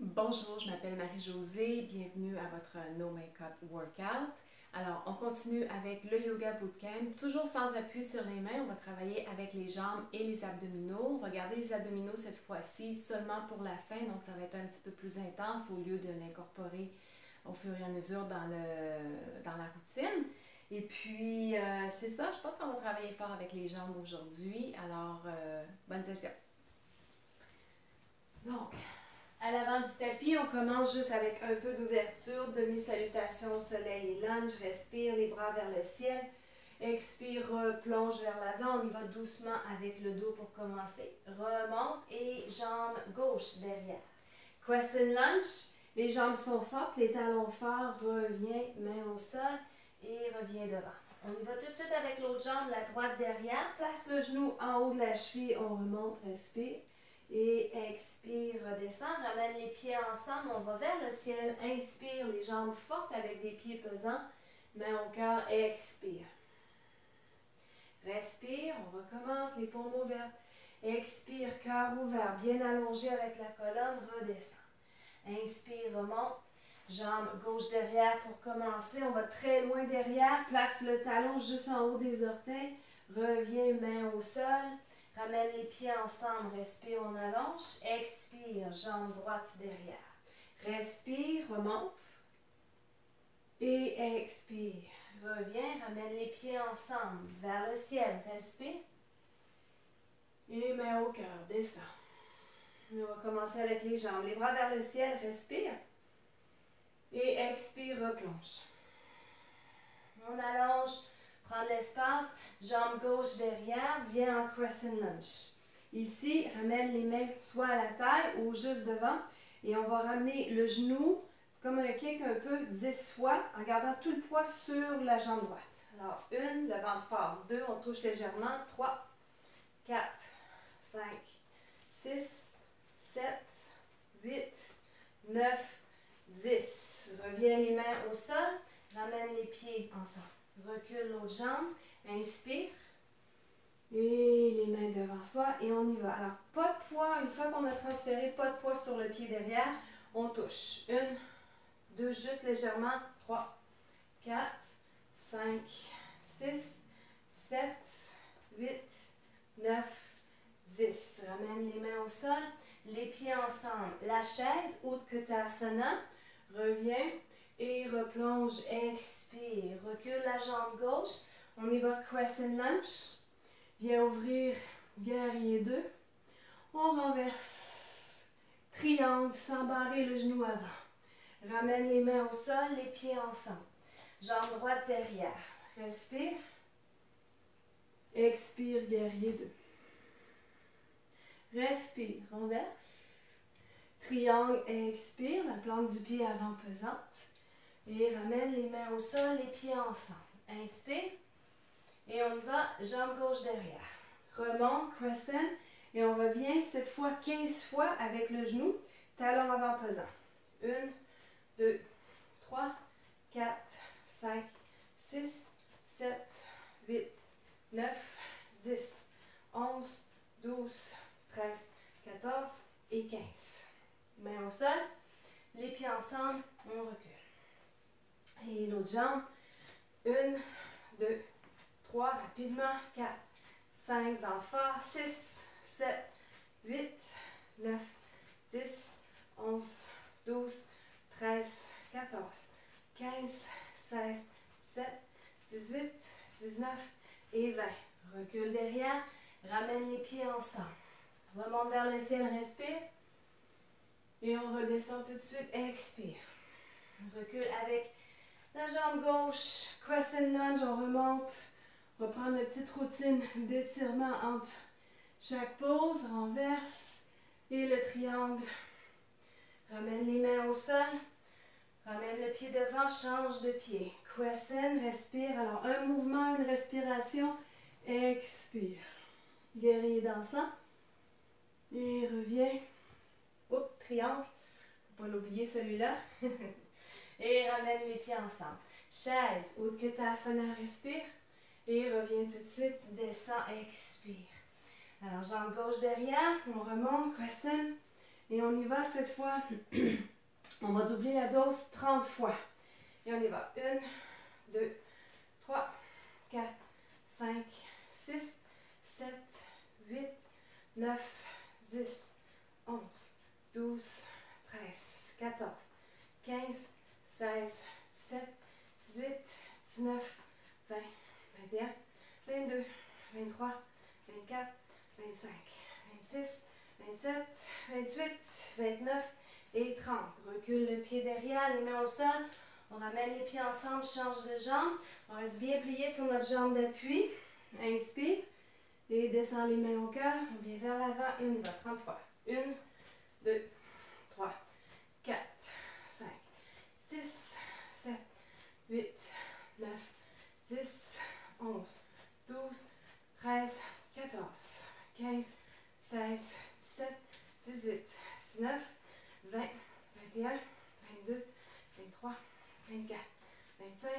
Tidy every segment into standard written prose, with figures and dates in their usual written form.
Bonjour, je m'appelle Marie-Josée, bienvenue à votre No Makeup Workout. Alors, on continue avec le Yoga Bootcamp, toujours sans appui sur les mains. On va travailler avec les jambes et les abdominaux. On va garder les abdominaux cette fois-ci seulement pour la fin, donc ça va être un petit peu plus intense au lieu de l'incorporer au fur et à mesure dans la routine. Et puis, c'est ça, je pense qu'on va travailler fort avec les jambes aujourd'hui. Alors, bonne session. Donc, à l'avant du tapis, on commence juste avec un peu d'ouverture, demi-salutation au soleil et lunge. Respire, les bras vers le ciel. Expire, plonge vers l'avant. On y va doucement avec le dos pour commencer. Remonte et jambe gauche derrière. Crescent lunge. Les jambes sont fortes, les talons forts. Reviens, main au sol et reviens devant. On y va tout de suite avec l'autre jambe, la droite derrière. Place le genou en haut de la cheville. On remonte, respire. Et expire, redescend, ramène les pieds ensemble, on va vers le ciel, inspire, les jambes fortes avec des pieds pesants, main au cœur, expire. Respire, on recommence, les paumes ouvertes, expire, cœur ouvert, bien allongé avec la colonne, redescend. Inspire, remonte, jambe gauche derrière pour commencer, on va très loin derrière, place le talon juste en haut des orteils, reviens, main au sol. Ramène les pieds ensemble, respire, on allonge, expire, jambe droite derrière. Respire, remonte. Et expire, reviens, ramène les pieds ensemble, vers le ciel, respire. Et main au cœur, descend. On va commencer avec les jambes, les bras vers le ciel, respire. Et expire, replonge. On allonge. Prends l'espace, jambe gauche derrière, viens en crescent lunge. Ici, ramène les mains soit à la taille ou juste devant et on va ramener le genou comme un kick un peu 10 fois en gardant tout le poids sur la jambe droite. Alors, 1, le ventre fort, 2, on touche légèrement, 3, 4, 5, 6, 7, 8, 9, 10. Reviens les mains au sol, ramène les pieds ensemble. Recule l'autre jambe, inspire et les mains devant soi et on y va. Alors, pas de poids, une fois qu'on a transféré, pas de poids sur le pied derrière, on touche. 1, 2, juste légèrement, 3, 4, 5, 6, 7, 8, 9, 10. Ramène les mains au sol, les pieds ensemble. La chaise, Utkatasana, reviens. Et replonge, expire, recule la jambe gauche, on y va crescent lunge, viens ouvrir guerrier 2, on renverse, triangle sans barrer le genou avant, ramène les mains au sol, les pieds ensemble, jambe droite derrière, respire, expire, guerrier 2, respire, renverse, triangle, expire, la plante du pied avant pesante. Et ramène les mains au sol, les pieds ensemble. Inspire. Et on y va, jambe gauche derrière. Remonte, crescent. Et on revient cette fois 15 fois avec le genou, talon avant pesant. 1, 2, 3, 4, 5, 6, 7, 8, 9, 10, 11, 12, 13, 14 et 15. Mains au sol, les pieds ensemble, on recule. Et l'autre jambe. 1, 2, 3, rapidement. 4, 5, dans le fort. 6, 7, 8, 9, 10, 11, 12, 13, 14, 15, 16, 17, 18, 19 et 20. Recule derrière. Ramène les pieds ensemble. Remonte vers le ciel, respire. Et on redescend tout de suite. Expire. Recule avec la jambe gauche, crescent lunge, on remonte. On va prendre une petite routine d'étirement entre chaque pose, renverse et le triangle. Ramène les mains au sol, ramène le pied devant, change de pied. Crescent, respire. Alors, un mouvement, une respiration, expire. Guerrier dansant. Et reviens. Oups, triangle. Faut pas l'oublier celui-là. Et ramène les pieds ensemble. Chaise, Utkatasana, respire. Et reviens tout de suite, descend, expire. Alors, jambe gauche derrière, on remonte, crescent. Et on y va cette fois. On va doubler la dose 30 fois. Et on y va. 1, 2, 3, 4, 5, 6, 7, 8, 9, 10, 11, 12, 13, 14, 15, 16, 17, 18, 19, 20, 21, 22, 23, 24, 25, 26, 27, 28, 29 et 30. Recule le pied derrière, les mains au sol. On ramène les pieds ensemble, change de jambe. On reste bien plié sur notre jambe d'appui. Inspire et descend les mains au cœur. On vient vers l'avant et on y va 30 fois. 1, 2, 3, 4, 5, 6, 7, 8, 9, 10, 11, 12, 13, 14, 15, 16, 17, 18, 19, 20, 21, 22, 23, 24, 25,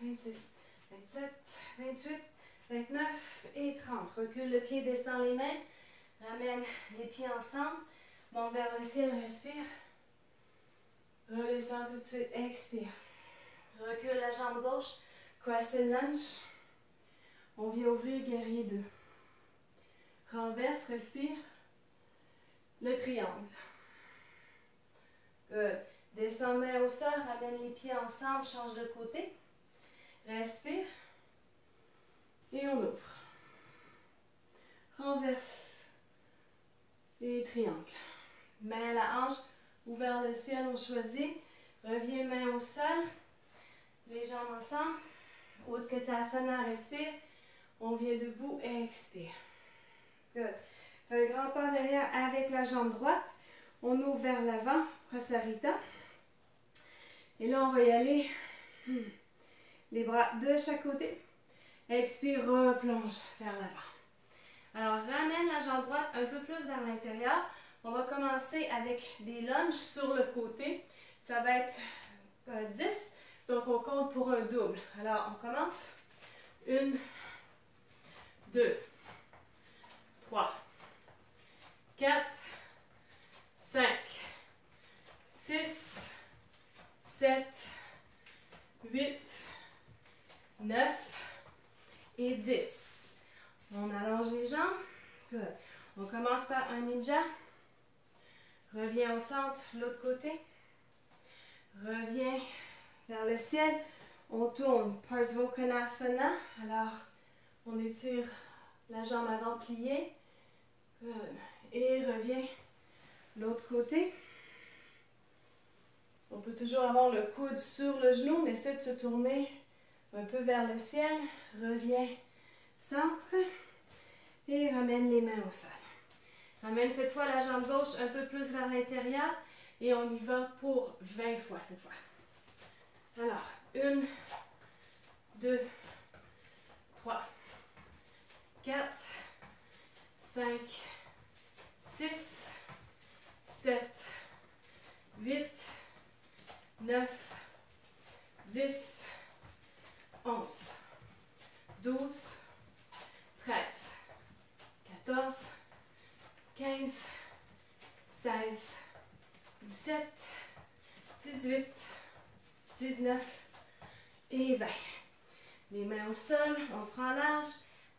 26, 27, 28, 29 et 30. Recule le pied, descend les mains. Ramène les pieds ensemble. Monte vers le ciel, respire. Redescends tout de suite, expire. Recule la jambe gauche, crescent lunge. On vient ouvrir guerrier 2. Renverse, respire. Le triangle. Good. Descends main au sol, ramène les pieds ensemble, change de côté. Respire. Et on ouvre. Renverse. Et triangle. Main à la hanche, ouvert le ciel, on choisit. Reviens main au sol. Les jambes ensemble. Utkatasana, respire. On vient debout et expire. Good. Fais un grand pas derrière avec la jambe droite. On ouvre vers l'avant, Prasarita. Et là, on va y aller. Les bras de chaque côté. Expire, replonge vers l'avant. Alors, ramène la jambe droite un peu plus vers l'intérieur. On va commencer avec des lunges sur le côté. Ça va être 10. Donc, on compte pour un double. Alors, on commence. 1, 2, 3, 4, 5, 6, 7, 8, 9 et 10. On allonge les jambes. Good. On commence par un ninja. Reviens au centre, l'autre côté. Reviens vers le ciel. On tourne Parsvakonasana. Alors, on étire la jambe avant pliée. Good. Et reviens l'autre côté. On peut toujours avoir le coude sur le genou, mais essaie de se tourner un peu vers le ciel. Reviens centre et ramène les mains au sol. Ramène cette fois la jambe gauche un peu plus vers l'intérieur et on y va pour 20 fois cette fois. Alors, 1, 2, 3, 4, 5, 6, 7, 8, 9, 10, 11, 12, 13, 14, 15, 16, 17, 18, 19 et 20. Les mains au sol, on prend large.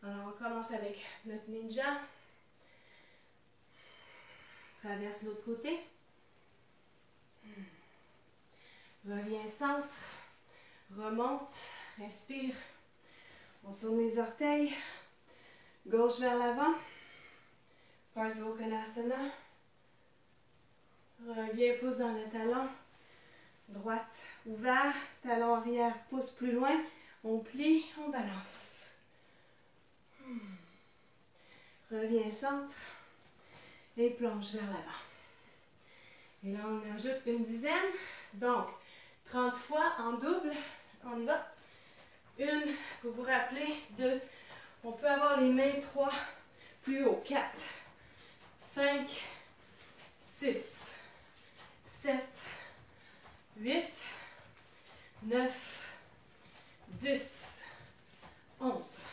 Alors, on commence avec notre ninja. Traverse l'autre côté. Reviens centre. Remonte. Respire. On tourne les orteils. Gauche vers l'avant. Parsvakonasana. Reviens, pouce dans le talon. Droite ouvert. Talon arrière, pouce plus loin. On plie, on balance. Reviens centre. Et plonge vers l'avant. Et là, on ajoute une dizaine. Donc, 30 fois en double. On y va. 1, pour vous rappeler. 2, on peut avoir les mains 3 plus haut. 4, 5, 6, 7, 8, 9, 10, 11,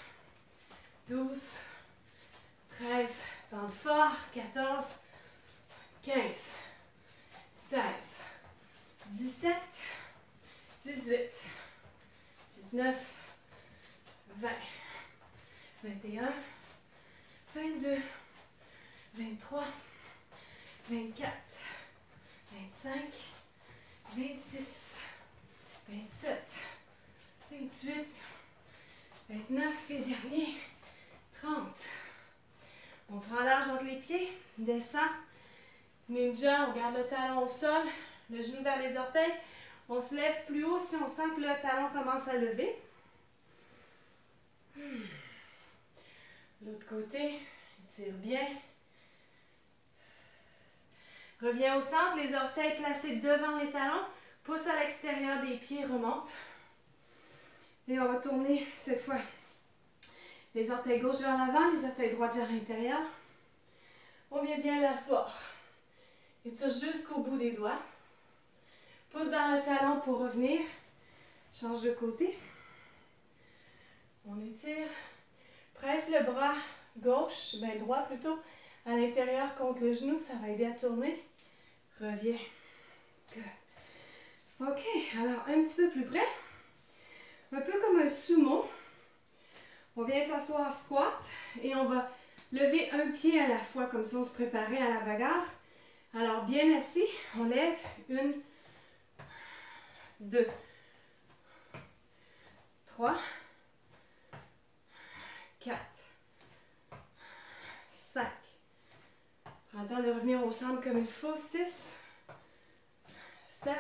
12, 13, tente fort, 14, 15, 16, 17, 18, 19, 20, 21, 22, 23, 24, 25, 26, 27, 28, 29 et dernier, 30. On prend large entre les pieds, descend. Ninja, on garde le talon au sol, le genou vers les orteils. On se lève plus haut si on sent que le talon commence à lever. L'autre côté, étire bien. Reviens au centre, les orteils placés devant les talons. Pouce à l'extérieur des pieds, remonte. Et on va tourner cette fois les orteils gauche vers l'avant, les orteils droits vers l'intérieur. On vient bien l'asseoir. Étire jusqu'au bout des doigts. Pouce vers le talon pour revenir. Change de côté. On étire. Presse le bras gauche, droit plutôt, à l'intérieur contre le genou. Ça va aider à tourner. Reviens. Good. OK, alors un petit peu plus près. Un peu comme un sumo. On vient s'asseoir squat et on va lever un pied à la fois, comme si on se préparait à la bagarre. Alors, bien assis, on lève 1, 2, 3, 4, 5. Prends le temps de revenir au centre comme il faut. 6, 7,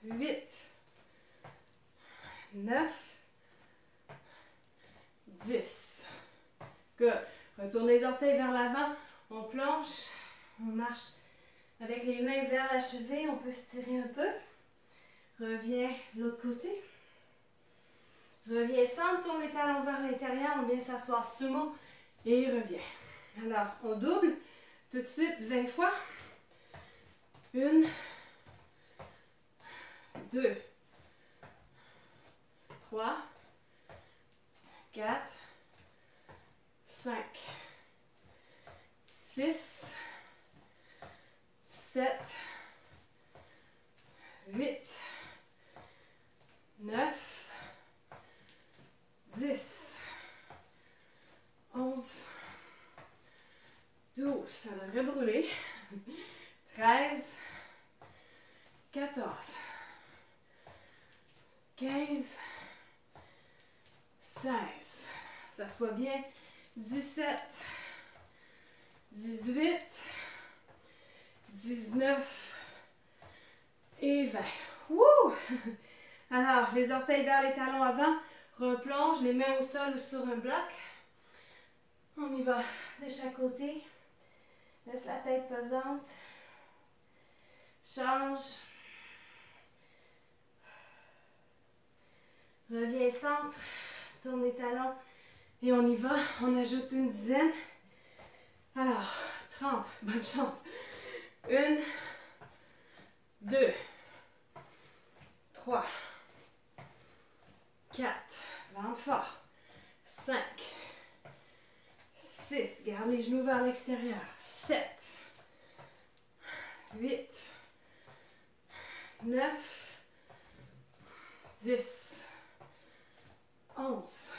8, 9, 10. Good. Retourne les orteils vers l'avant. On planche. On marche avec les mains vers la cheville. On peut se tirer un peu. Reviens l'autre côté. Reviens centre. Tourne les talons vers l'intérieur. On vient s'asseoir sumo. Et reviens. Alors, on double. Tout de suite, 20 fois. 1, 2, 3, 4, 5, 6, 7, 8, 9, 10, 11, 12, ça devrait brûler, 13, 14, 15, 16, ça soit bien, 17, 18, 19 et 20. Wouh! Alors, les orteils vers les talons avant, replonge, les mains au sol ou sur un bloc. On y va de chaque côté. Laisse la tête pesante. Change. Reviens centre. Tourne les talons. Et on y va. On ajoute une dizaine. Alors, 30. Bonne chance. 1, 2, 3, 4. Ventre fort. 5. 6. Garde les genoux vers l'extérieur. 7. 8. 9. 10. 11.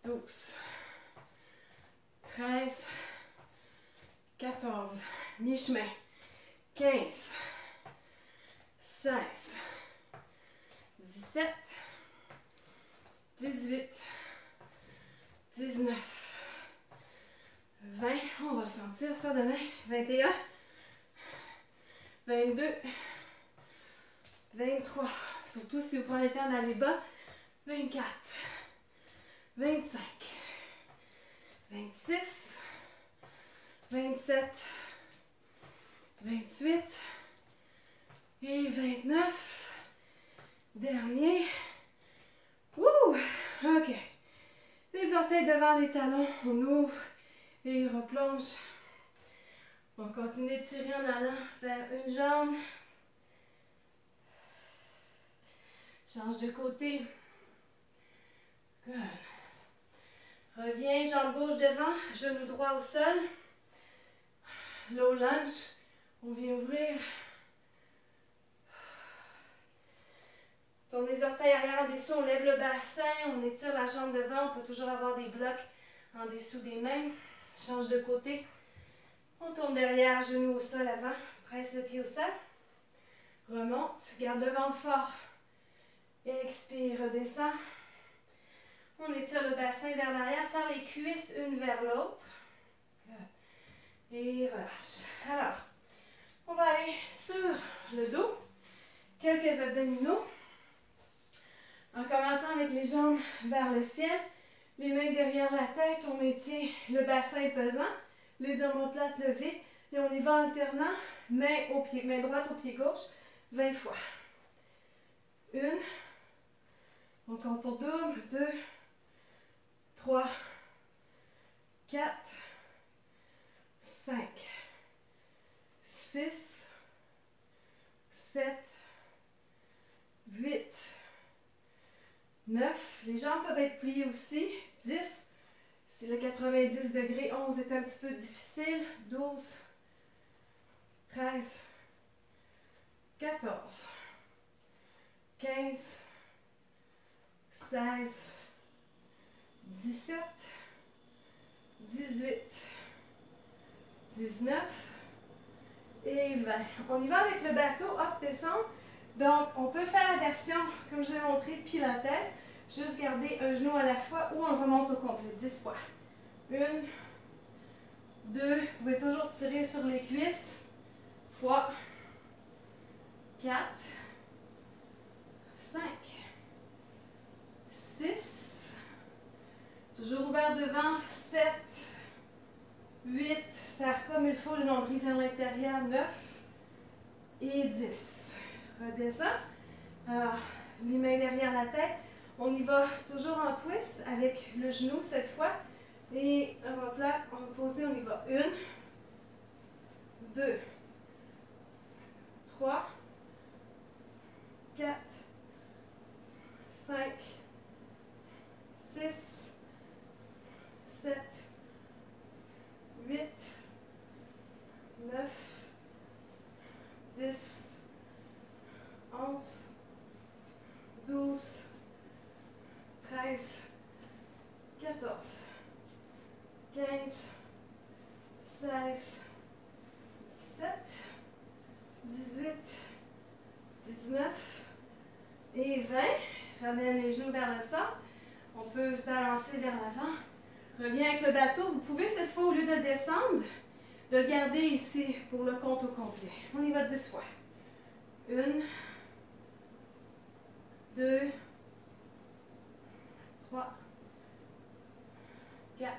12. 13. 14. Mi-chemin. 15. 16. 17. 18. 19. 20. On va sentir ça demain. 21. 22. 23. Surtout si vous prenez le temps d'aller bas. 24. 25. 26. 27. 28. Et 29. Dernier. Wouh! OK. Les orteils devant les talons. On ouvre et replonge. On continue de tirer en allant vers une jambe. Change de côté. Good. Reviens, jambe gauche devant, genou droit au sol. low lunge. On vient ouvrir. Tourne les orteils arrière en dessous, on lève le bassin, on étire la jambe devant. On peut toujours avoir des blocs en dessous des mains. Change de côté. On tourne derrière, genoux au sol avant. Presse le pied au sol. Remonte, garde le ventre fort. Expire, redescend. On étire le bassin vers l'arrière, serre les cuisses une vers l'autre. Et relâche. Alors, on va aller sur le dos. Quelques abdominaux. En commençant avec les jambes vers le ciel. Les mains derrière la tête, on maintient le bassin pesant. Les omoplates levées. Et on y va en alternant. Main au pied, main droite au pied gauche. 20 fois. 1. On compte pour double. 2. 3. 4. 5. 6. 7. 8. 9. Les jambes peuvent être pliées aussi. 10. C'est le 90 degrés. 11 est un petit peu difficile. 12. 13. 14. 15. 16. 17. 18. 19. Et 20. On y va avec le bateau, hop, descendre. Donc, on peut faire la version, comme j'ai montré, pilates. Juste garder un genou à la fois ou on remonte au complet. 10 fois. 1, 2, vous pouvez toujours tirer sur les cuisses. 3, 4, 5, 6, toujours ouvert devant, 7, 8, serre comme il faut le nombril vers l'intérieur, 9 et 10. Redescend. Alors, les mains derrière la tête. On y va toujours en twist avec le genou cette fois. Et omoplate, on va poser, on y va. 1, 2, 3, 4, 5, 6, 7, 8, 9, 10, 11, 12, 13, 14, 15, 16, 17, 18, 19 et 20. Ramène les genoux vers le sol. On peut se balancer vers l'avant. Reviens avec le bateau. Vous pouvez cette fois, au lieu de le descendre, de le garder ici pour le compte au complet. On y va 10 fois. 1, 2, 3, 4,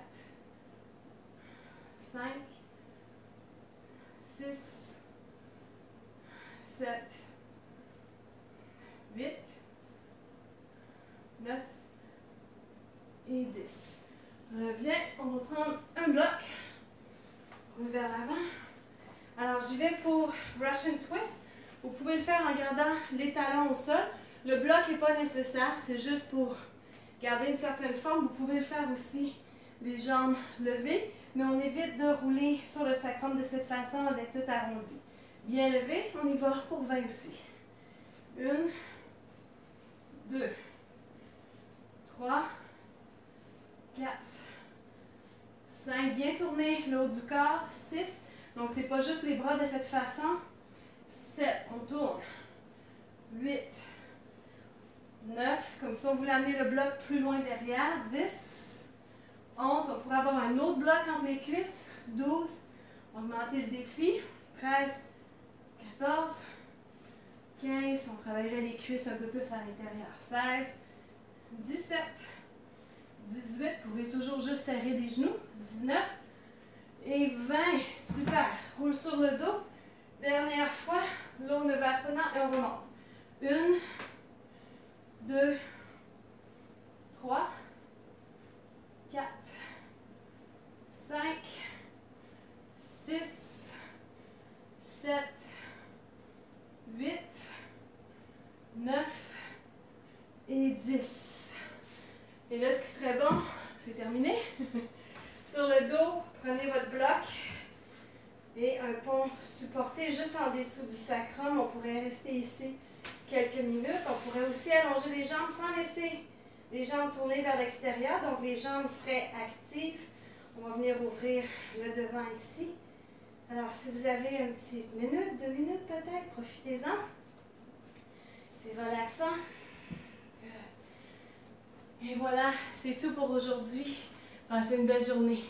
5, 6, 7, 8, 9 et 10. Reviens, on va prendre un bloc. Roule vers l'avant. Alors, j'y vais pour Russian Twist. Vous pouvez le faire en gardant les talons au sol. Le bloc n'est pas nécessaire, c'est juste pour garder une certaine forme. Vous pouvez le faire aussi les jambes levées, mais on évite de rouler sur le sacrum de cette façon, d'être tout arrondi. Bien levé, on y va pour 20 aussi. 1, 2, 3, 4, 5. Bien tourner le haut du corps. 6. Donc, c'est pas juste les bras de cette façon. 7. On tourne. 8. 9. Comme ça, on voulait amener le bloc plus loin derrière. 10. 11. On pourrait avoir un autre bloc entre les cuisses. 12. Augmenter le défi. 13. 14. 15. On travaillerait les cuisses un peu plus à l'intérieur. 16. 17. 18. Vous pouvez toujours juste serrer les genoux. 19. Et 20. Super. Roule sur le dos. Dernière fois. L'Urnavasana et on remonte. 1, 2, 3, 4, 5, 6, 7, 8, 9 et 10. Et là, ce qui serait bon, c'est terminé. Sur le dos, prenez votre bloc et supporter juste en dessous du sacrum. On pourrait rester ici quelques minutes. On pourrait aussi allonger les jambes sans laisser les jambes tournées vers l'extérieur. Donc, les jambes seraient actives. On va venir ouvrir le devant ici. Alors, si vous avez une petite minute, 2 minutes peut-être, profitez-en. C'est relaxant. Et voilà, c'est tout pour aujourd'hui. Passez une belle journée.